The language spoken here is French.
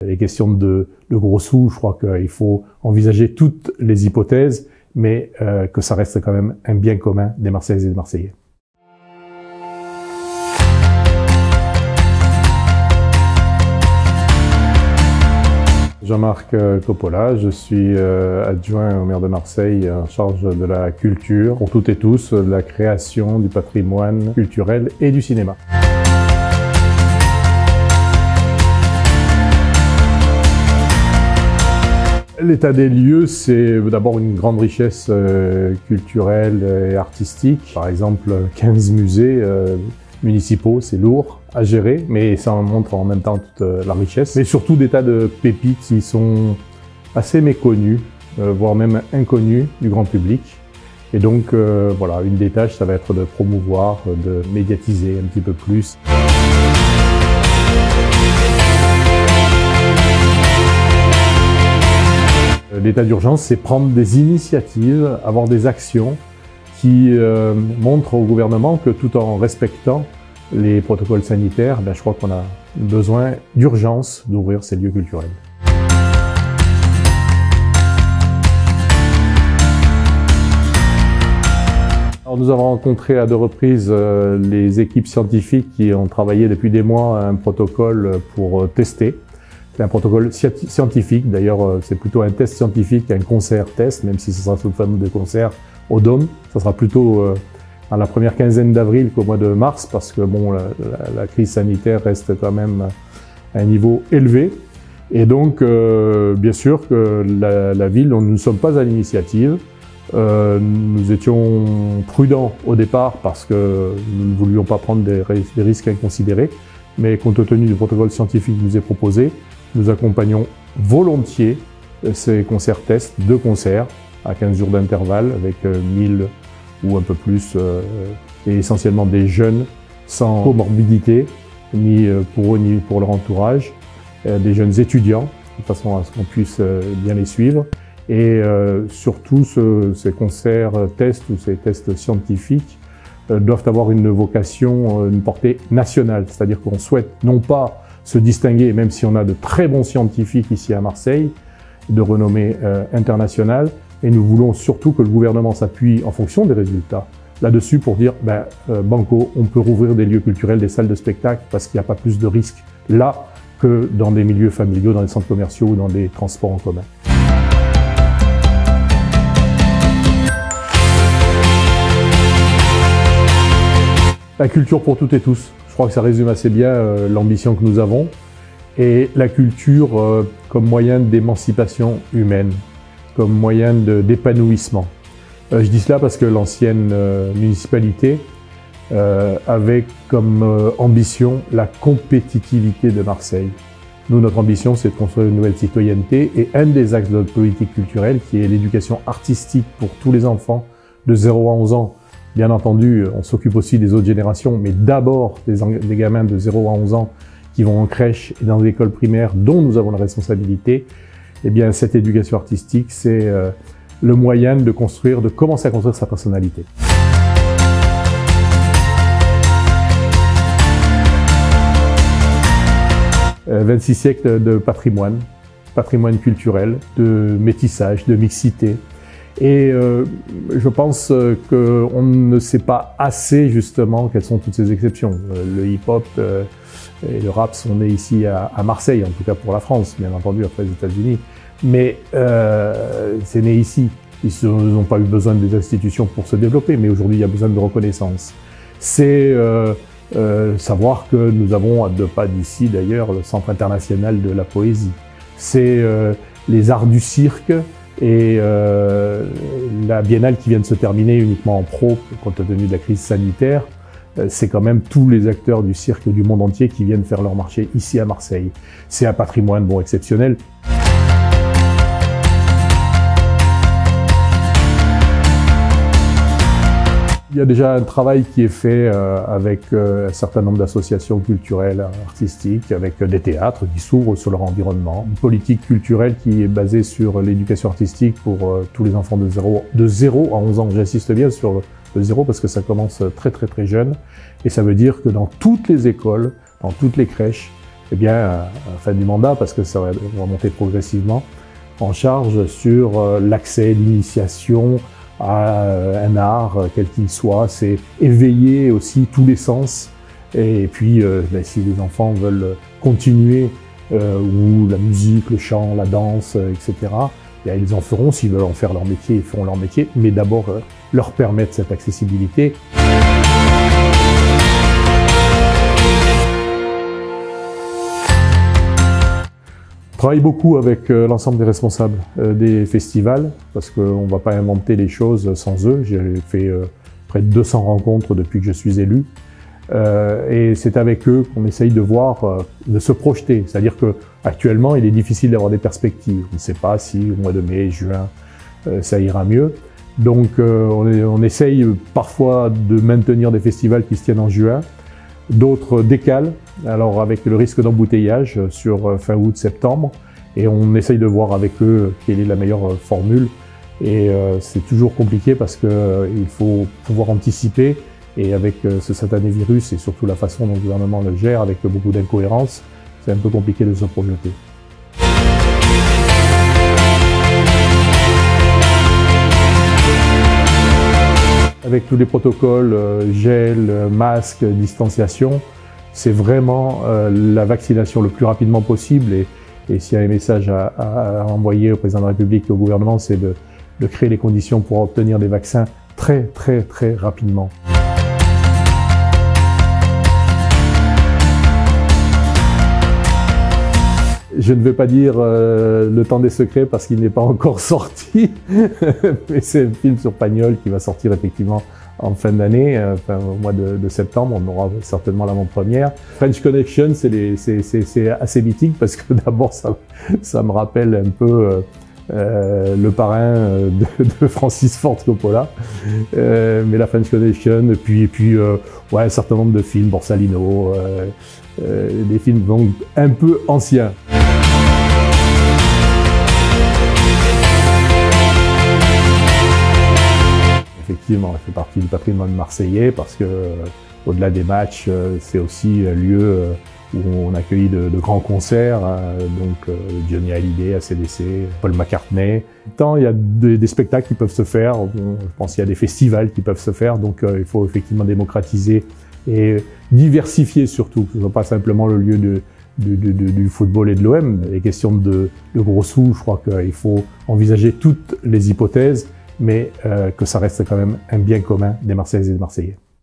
Les questions de gros sous, je crois qu'il faut envisager toutes les hypothèses, mais que ça reste quand même un bien commun des Marseillaises et des Marseillais. Jean-Marc Coppola, je suis adjoint au maire de Marseille en charge de la culture pour toutes et tous, de la création, du patrimoine culturel et du cinéma. L'état des lieux, c'est d'abord une grande richesse culturelle et artistique. Par exemple, 15 musées municipaux, c'est lourd à gérer, mais ça en montre en même temps toute la richesse. Mais surtout des tas de pépites qui sont assez méconnues, voire même inconnues du grand public. Et donc, voilà, une des tâches, ça va être de promouvoir, de médiatiser un petit peu plus. L'état d'urgence, c'est prendre des initiatives, avoir des actions qui montrent au gouvernement que tout en respectant les protocoles sanitaires, je crois qu'on a besoin d'urgence d'ouvrir ces lieux culturels. Alors, nous avons rencontré à 2 reprises les équipes scientifiques qui ont travaillé depuis des mois à un protocole pour tester. C'est un protocole scientifique, d'ailleurs c'est plutôt un test scientifique qu'un concert-test, même si ce sera sous forme de concert au Dôme. Ça sera plutôt dans la première quinzaine d'avril qu'au mois de mars, parce que bon, la crise sanitaire reste quand même à un niveau élevé. Et donc, bien sûr que la ville, nous ne sommes pas à l'initiative. Nous étions prudents au départ parce que nous ne voulions pas prendre des risques inconsidérés, mais compte tenu du protocole scientifique qui nous est proposé, nous accompagnons volontiers ces concerts-tests, 2 concerts à 15 jours d'intervalle avec 1000 ou un peu plus, et essentiellement des jeunes sans comorbidité, ni pour eux ni pour leur entourage, des jeunes étudiants, de façon à ce qu'on puisse bien les suivre. Et surtout, ces concerts-tests ou ces tests scientifiques doivent avoir une vocation, une portée nationale, c'est-à-dire qu'on souhaite non pas se distinguer, même si on a de très bons scientifiques ici à Marseille, de renommée internationale, et nous voulons surtout que le gouvernement s'appuie en fonction des résultats là-dessus pour dire, banco, on peut rouvrir des lieux culturels, des salles de spectacle, parce qu'il n'y a pas plus de risques là que dans des milieux familiaux, dans les centres commerciaux ou dans des transports en commun. La culture pour toutes et tous. Je crois que ça résume assez bien l'ambition que nous avons. Et la culture comme moyen d'émancipation humaine, comme moyen d'épanouissement. Je dis cela parce que l'ancienne municipalité avait comme ambition la compétitivité de Marseille. Nous, notre ambition, c'est de construire une nouvelle citoyenneté. Et un des axes de notre politique culturelle, qui est l'éducation artistique pour tous les enfants de 0 à 11 ans, bien entendu, on s'occupe aussi des autres générations, mais d'abord des gamins de 0 à 11 ans qui vont en crèche et dans l'école primaire dont nous avons la responsabilité. Eh bien, cette éducation artistique, c'est le moyen de commencer à construire sa personnalité. 26 siècles de patrimoine culturel, de métissage, de mixité. Et je pense qu'on ne sait pas assez justement quelles sont toutes ces exceptions. Le hip-hop et le rap sont nés ici à Marseille, en tout cas pour la France, bien entendu après les États-Unis. Mais c'est né ici. Ils n'ont pas eu besoin des institutions pour se développer, mais aujourd'hui il y a besoin de reconnaissance. C'est savoir que nous avons à 2 pas d'ici d'ailleurs le Centre international de la poésie. C'est les arts du cirque. Et la biennale qui vient de se terminer uniquement en pro, compte tenu de la crise sanitaire, c'est quand même tous les acteurs du cirque du monde entier qui viennent faire leur marché ici à Marseille. C'est un patrimoine exceptionnel. Il y a déjà un travail qui est fait avec un certain nombre d'associations culturelles, artistiques, avec des théâtres qui s'ouvrent sur leur environnement. Une politique culturelle qui est basée sur l'éducation artistique pour tous les enfants de 0 à 11 ans. J'insiste bien sur le 0 parce que ça commence très jeune. Et ça veut dire que dans toutes les écoles, dans toutes les crèches, eh bien, à la fin du mandat, parce que ça va monter progressivement, en charge sur l'accès, l'initiation à un art, quel qu'il soit. C'est éveiller aussi tous les sens. Et puis, si les enfants veulent continuer, ou la musique, le chant, la danse, etc., bien, ils en feront. S'ils veulent en faire leur métier, ils feront leur métier. Mais d'abord, leur permettre cette accessibilité. Je travaille beaucoup avec l'ensemble des responsables des festivals, parce qu'on ne va pas inventer les choses sans eux. J'ai fait près de 200 rencontres depuis que je suis élu. Et c'est avec eux qu'on essaye de voir, de se projeter. C'est-à-dire qu'actuellement, il est difficile d'avoir des perspectives. On ne sait pas si au mois de mai, juin, ça ira mieux. Donc on essaye parfois de maintenir des festivals qui se tiennent en juin. D'autres décalent, alors avec le risque d'embouteillage sur fin août, septembre. Et on essaye de voir avec eux quelle est la meilleure formule. Et c'est toujours compliqué parce qu'il faut pouvoir anticiper. Et avec ce satané virus et surtout la façon dont le gouvernement le gère, avec beaucoup d'incohérences, c'est un peu compliqué de se projeter. Avec tous les protocoles, gel, masque, distanciation, c'est vraiment la vaccination le plus rapidement possible. Et s'il y a un message à envoyer au président de la République et au gouvernement, c'est de créer les conditions pour obtenir des vaccins très rapidement. Je ne vais pas dire Le Temps des Secrets parce qu'il n'est pas encore sorti, mais c'est un film sur Pagnol qui va sortir effectivement en fin d'année, au mois de septembre. On aura certainement l'avant-première. French Connection, c'est assez mythique parce que d'abord ça me rappelle un peu le parrain de Francis Ford Coppola, mais la French Connection, et puis ouais, un certain nombre de films, Borsalino, des films donc un peu anciens. Effectivement, ça fait partie du patrimoine marseillais parce que, au-delà des matchs, c'est aussi un lieu où on accueille de grands concerts, donc Johnny Hallyday, AC/DC, Paul McCartney. Tant il y a des spectacles qui peuvent se faire, je pense qu'il y a des festivals qui peuvent se faire, donc il faut effectivement démocratiser et diversifier surtout, que ce ne soit pas simplement le lieu du football et de l'OM. Les questions de gros sous, je crois qu'il faut envisager toutes les hypothèses, mais que ça reste quand même un bien commun des Marseillaises et des Marseillais.